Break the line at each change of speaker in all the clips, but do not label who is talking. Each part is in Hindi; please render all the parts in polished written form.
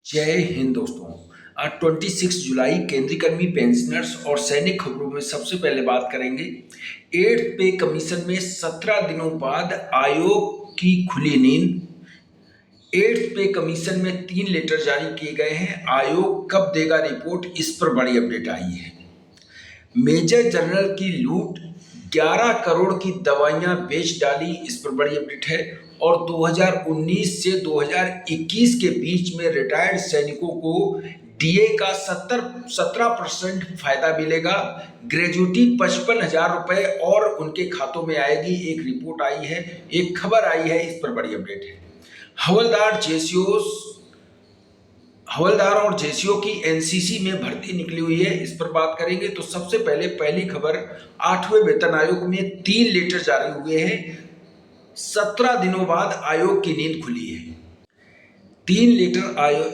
जय हिंद दोस्तों। आज 26 जुलाई केंद्रीय कर्मी पेंशनर्स और सैनिक खबरों में सबसे पहले बात करेंगे। 8th पे कमीशन में 17 दिनों बाद आयोग की खुली नींद। 8th पे कमीशन में 3 लेटर जारी किए गए हैं। आयोग कब देगा रिपोर्ट, इस पर बड़ी अपडेट आई है। मेजर जनरल की लूट, 11 करोड़ की दवाइयां बेच डाली, इस पर बड़ी अपडेट है। और 2019 से 2021 के बीच में रिटायर्ड सैनिकों को डीए का 17% फायदा मिलेगा। ग्रेजुएटी 55,000 रुपए और उनके खातों में आएगी। एक रिपोर्ट आई है, एक खबर आई है, इस पर बड़ी अपडेट है। हवलदार और जेसीओ की एनसीसी में भर्ती निकली हुई है, इस पर बात करेंगे। तो सबसे पहली खबर, 8वें वेतन आयोग में 3 लेटर जारी हुए हैं। 17 दिनों बाद आयोग की नींद खुली है। 3 लेटर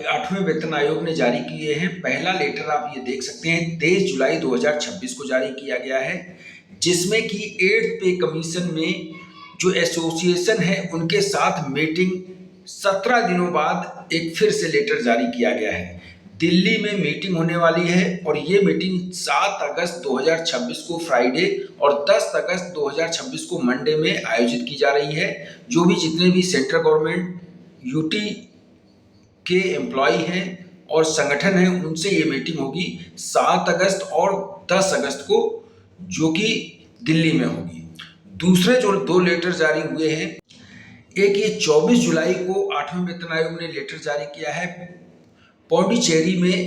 8वें वेतन आयोग ने जारी किए हैं। पहला लेटर आप ये देख सकते हैं, 23 जुलाई 2026 को जारी किया गया है, जिसमें कि 8th पे कमीशन में जो एसोसिएशन है उनके साथ मीटिंग 17 दिनों बाद एक फिर से लेटर जारी किया गया है। दिल्ली में मीटिंग होने वाली है और ये मीटिंग 7 अगस्त 2026 को फ्राइडे और 10 अगस्त 2026 को मंडे में आयोजित की जा रही है। जो भी जितने भी सेंट्रल गवर्नमेंट यूटी के एम्प्लॉय हैं और संगठन हैं, उनसे ये मीटिंग होगी 7 अगस्त और 10 अगस्त को, जो कि दिल्ली में होगी। दूसरे जो 2 लेटर जारी हुए हैं, एक ये 24 जुलाई को 8वें वेतन आयोग ने लेटर जारी किया है। पौंडीचेरी में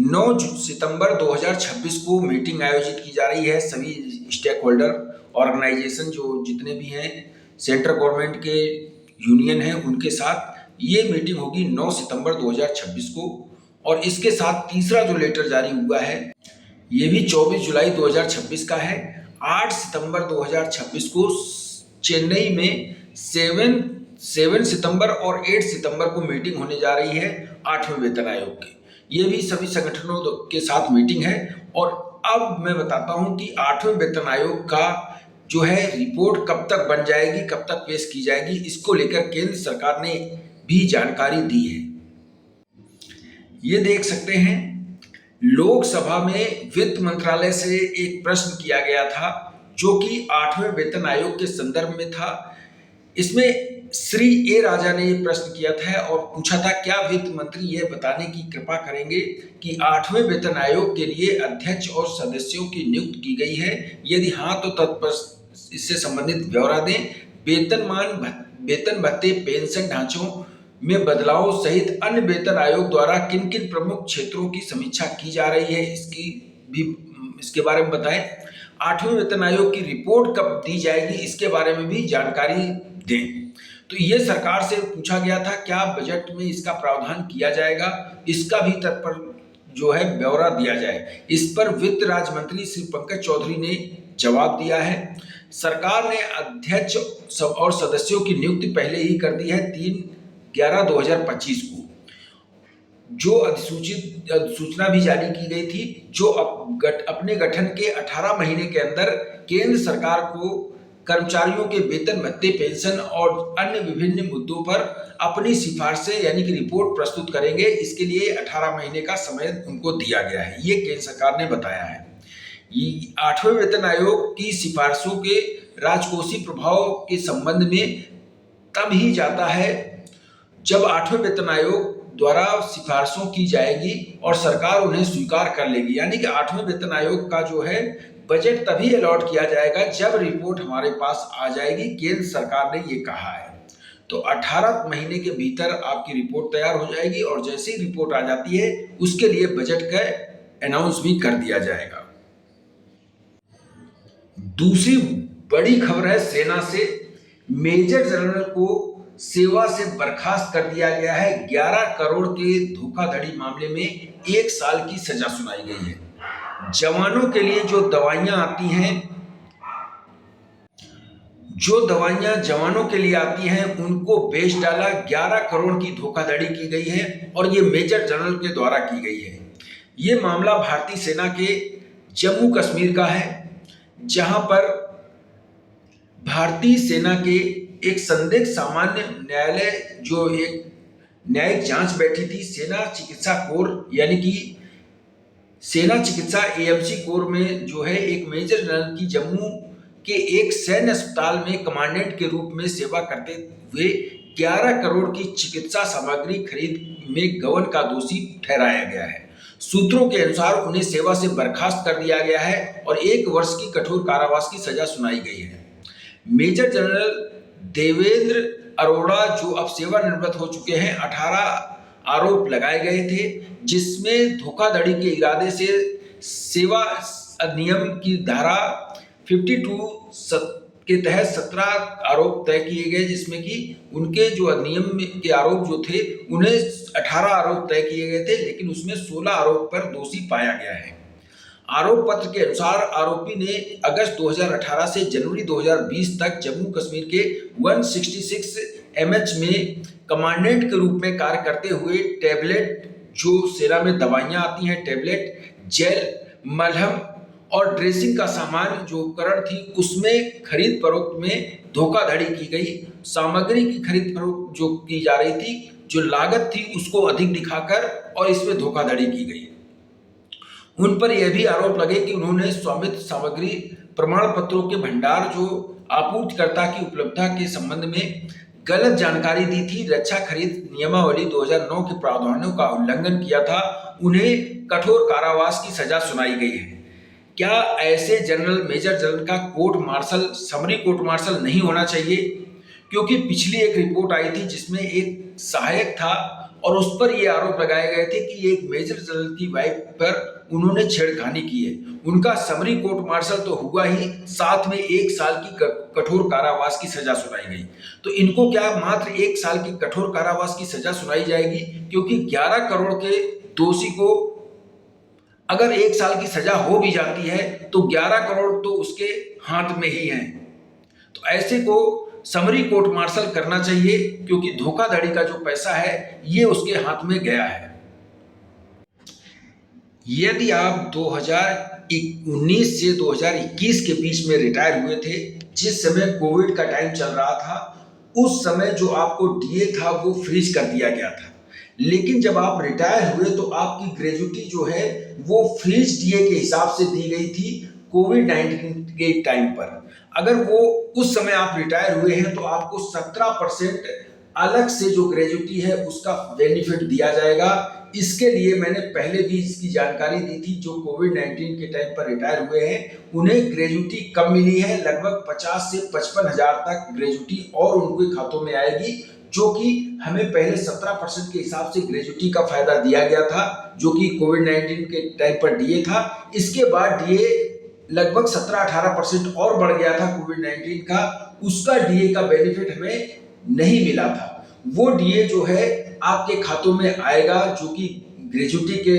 9 सितंबर 2026 को मीटिंग आयोजित की जा रही है। सभी स्टेक होल्डर ऑर्गेनाइजेशन जो जितने भी हैं, सेंट्रल गवर्नमेंट के यूनियन हैं, उनके साथ ये मीटिंग होगी 9 सितंबर 2026 को। और इसके साथ तीसरा जो लेटर जारी हुआ है, ये भी 24 जुलाई 2026 का है। 8 सितंबर 2026 को चेन्नई में 7 सितंबर और 8 सितंबर को मीटिंग होने जा रही है 8वें वेतन आयोग की। ये भी सभी संगठनों के साथ मीटिंग है। और अब मैं बताता हूं कि 8वें वेतन आयोग का जो है रिपोर्ट कब तक बन जाएगी, कब तक पेश की जाएगी, इसको लेकर केंद्र सरकार ने भी जानकारी दी है। ये देख सकते हैं, लोकसभा में वित्त मंत्रालय से एक प्रश्न किया गया था, जो कि 8वें वेतन आयोग के संदर्भ में था। इसमें श्री ए राजा ने ये प्रश्न किया था और पूछा था, क्या वित्त मंत्री ये बताने की कृपा करेंगे कि 8वें वेतन आयोग के लिए अध्यक्ष और सदस्यों की नियुक्ति की गई है? यदि हाँ, तो तत्पर इससे संबंधित ब्यौरा दें। वेतन भत्ते, पेंशन ढांचों में बदलाव सहित अन्य वेतन आयोग द्वारा किन किन प्रमुख क्षेत्रों की समीक्षा की जा रही है, इसके बारे में बताएं। 8वें वेतन आयोग की रिपोर्ट कब दी जाएगी, इसके बारे में भी जानकारी दें। तो ये सरकार से पूछा गया था, क्या बजट में इसका प्रावधान किया जाएगा, इसका भी तत्पर जो है ब्यौरा दिया जाए। इस पर वित्त राज्य मंत्री श्री पंकज चौधरी ने जवाब दिया है। सरकार ने अध्यक्ष और सदस्यों की नियुक्ति पहले ही कर दी है 3/11/2025 को। जो अधिसूचना भी जारी की गई थी, जो अपने गठन के 18 महीने के अंदर केंद्र सरकार को कर्मचारियों के वेतन भत्ते, पेंशन और अन्य विभिन्न मुद्दों पर अपनी सिफारिशें यानी कि रिपोर्ट प्रस्तुत करेंगे। इसके लिए 18 महीने का समय उनको दिया गया है, ये केंद्र सरकार ने बताया है। 8वें वेतन आयोग की सिफारिशों के राजकोषीय प्रभाव के संबंध में तब ही जाता है जब 8वें वेतन आयोग द्वारा सिफारिशों की जाएगी और सरकार उन्हें स्वीकार कर लेगी। यानी कि 8वें वेतन आयोग का जो है बजट तभी अलॉट किया जाएगा जब रिपोर्ट हमारे पास आ जाएगी। केंद्र सरकार ने ये कहा है। तो 18 महीने के भीतर आपकी रिपोर्ट तैयार हो जाएगी और जैसे ही रिपोर्ट आ जाती है, उसके लिए बजट का अनाउंस भी कर दिया जाएगा। दूसरी बड़ी खबर है सेना से। मेजर जनरल को सेवा से बर्खास्त कर दिया गया है। 11 करोड़ के धोखाधड़ी मामले में 1 साल की सजा सुनाई गई है। जवानों के लिए जो दवाइयां आती हैं, जवानों के लिए आती हैं, उनको बेच डाला। 11 करोड़ की धोखाधड़ी की गई है और ये मेजर जनरल के द्वारा की गई है। ये मामला भारतीय सेना के जम्मू कश्मीर का है, जहां पर भारतीय सेना के एक संदिग्ध सामान्य न्यायालय जो एक न्यायिक जांच बैठी थी सेना चिकित्सा कोर यानी कि सेना चिकित्सा एएमसी कोर में जो है एक मेजर जनरल की जम्मू के एक सैन्य अस्पताल में कमांडेंट के रूप में सेवा करते हुए 11 करोड़ की चिकित्सा सामग्री खरीद में गबन का दोषी ठहराया गया है। सूत्रों के अनुसार उन्हें सेवा से बर्खास्त कर दिया गया है और 1 वर्ष की कठोर कारावास की सजा सुनाई गई है। मेजर जनरल देवेंद्र अरोड़ा जो अब सेवानिवृत्त हो चुके हैं, 18 आरोप लगाए गए थे, जिसमें धोखाधड़ी के इरादे से सेवा अधिनियम की धारा 52 के तहत 17 आरोप तय किए गए, जिसमें कि उनके जो अधिनियम के आरोप जो थे उन्हें 18 आरोप तय किए गए थे, लेकिन उसमें 16 आरोप पर दोषी पाया गया है। आरोप पत्र के अनुसार आरोपी ने अगस्त 2018 से जनवरी 2020 तक जम्मू कश्मीर के 166 MH में कमांडेंट के रूप में कार्य करते हुए टैबलेट, जो सेना में दवाइयां आती हैं, टैबलेट, जेल, मलहम और ड्रेसिंग का सामान जो उपकरण थी उसमें खरीद फरोख्त में धोखाधड़ी की गई। सामग्री की खरीद फरोख्त जो की जा रही थी, जो लागत थी उसको अधिक दिखाकर और इसमें धोखाधड़ी की गई। उन पर यह भी आरोप लगे कि उन्होंने स्वामित्व सामग्री प्रमाण पत्रों के भंडार जो आपूर्तिकर्ता की उपलब्धता के संबंध में गलत जानकारी दी थी, रक्षा खरीद नियमावली 2009 के प्रावधानों का उल्लंघन किया था, उन्हें कठोर कारावास की सजा सुनाई गई है। क्या ऐसे जनरल, मेजर जनरल का court martial, summary court martial नहीं होना चाहिए? क्योंकि पिछली एक रिपोर्ट आई थी जिसमें एक सहायक था और उस पर ये आरोप लगाए गए थे कि एक मेजर जनरल की वाइफ पर उन्होंने छेड़खानी की है। उनका समरी कोर्ट मार्शल तो हुआ ही, साथ में 1 साल की कठोर कारावास की सजा सुनाई गई। तो इनको क्या मात्र 1 साल की कठोर कारावास की सजा सुनाई जाएगी? क्योंकि 11 करोड़ के दोषी को अगर 1 साल की सजा हो भी जाती है तो 11 करोड़ तो उसके हाथ में ही हैं। तो ऐसे को समरी कोर्ट मार्शल करना चाहिए, क्योंकि धोखाधड़ी का जो पैसा है ये उसके हाथ में गया है। यदि आप 2019 से 2021 के बीच में रिटायर हुए थे, जिस समय कोविड का टाइम चल रहा था, उस समय जो आपको डीए था वो फ्रीज कर दिया गया था। लेकिन जब आप रिटायर हुए तो आपकी ग्रेजुटी जो है वो फ्रीज डीए के हिसाब से दी गई थी कोविड-19 के टाइम पर। अगर वो उस समय आप रिटायर हुए हैं तो आपको 17% अलग से जो ग्रेजुटी है उसका बेनिफिट दिया जाएगा। इसके लिए मैंने पहले भी इसकी जानकारी दी थी। जो कोविड-19 के टाइम पर रिटायर हुए हैं उन्हें ग्रेजुटी कम मिली है, लगभग 50 से 55 हजार तक ग्रेजुटी और उनके खातों में आएगी, जो कि हमें पहले 17% के हिसाब से ग्रेजुटी का फायदा दिया गया था, जो कि कोविड-19 के टाइम पर डीए था। इसके बाद डीए लगभग 17-18% और बढ़ गया था कोविड-19 का, उसका डीए का बेनिफिट हमें नहीं मिला था। वो डीए जो है आपके खातों में आएगा, जो कि ग्रेजुटी के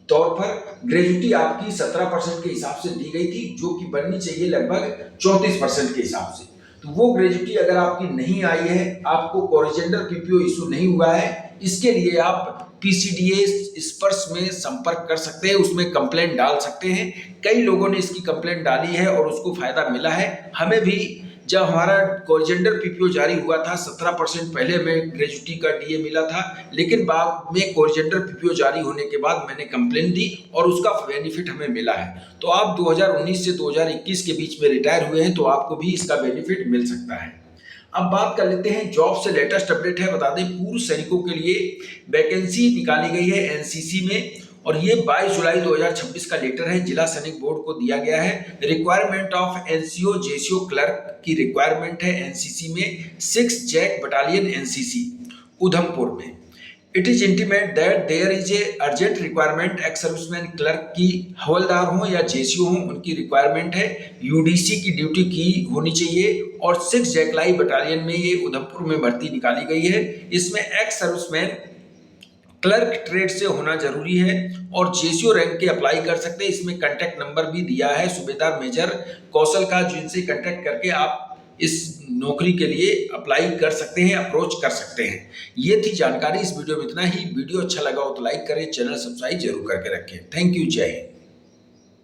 तौर पर ग्रेजुटी आपकी 17% के हिसाब से दी गई थी, जो कि बननी चाहिए लगभग 34% के हिसाब से। तो वो ग्रेजुटी अगर आपकी नहीं आई है, आपको कोरिजेंडर पीपीओ इशू नहीं हुआ है, इसके लिए आप पीसीडीए स्पर्श में संपर्क कर सकते हैं, उसमें कंप्लेंट डाल सकते हैं। कई लोगों ने इसकी कंप्लेंट डाली है और उसको फायदा मिला है। हमें भी जब हमारा कोरिजेंडर पीपीओ जारी हुआ था 17% पहले हमें ग्रेजुटी का डीए मिला था, लेकिन बाद में कोरिजेंडर पीपीओ जारी होने के बाद मैंने कंप्लेंट दी और उसका बेनिफिट हमें मिला है। तो आप 2019 से 2021 के बीच में रिटायर हुए हैं तो आपको भी इसका बेनिफिट मिल सकता है। अब बात कर लेते हैं जॉब से लेटेस्ट अपडेट है। बता दें पूर्व सैनिकों के लिए वैकेंसी निकाली गई है एनसीसी में, और ये 22 जुलाई 2026 का लेटर है, जिला सैनिक बोर्ड को दिया गया है। Requirement of NCO JCO clerk की रिक्वायरमेंट है एनसीसी में, 6 जैक बटालियन एनसीसी उधमपुर में। It is intimate that there is a urgent requirement ex serviceman clerk की, हवलदार हो या जेसीओ हो उनकी रिक्वायरमेंट है। यूडीसी की ड्यूटी की होनी चाहिए और 6 जैकलाई बटालियन में ये उधमपुर में भर्ती निकाली गई है। इसमें एक्स सर्विसमैन क्लर्क ट्रेड से होना जरूरी है और जेसीओ रैंक के अप्लाई कर सकते हैं। इसमें कांटेक्ट नंबर भी दिया है सूबेदार मेजर कौशल का, जिनसे कांटेक्ट करके आप इस नौकरी के लिए अप्लाई कर सकते हैं, अप्रोच कर सकते हैं। ये थी जानकारी। इस वीडियो में इतना ही। वीडियो अच्छा लगा हो तो लाइक करें, चैनल सब्सक्राइब जरूर करके रखें। थैंक यू, जय हिंद।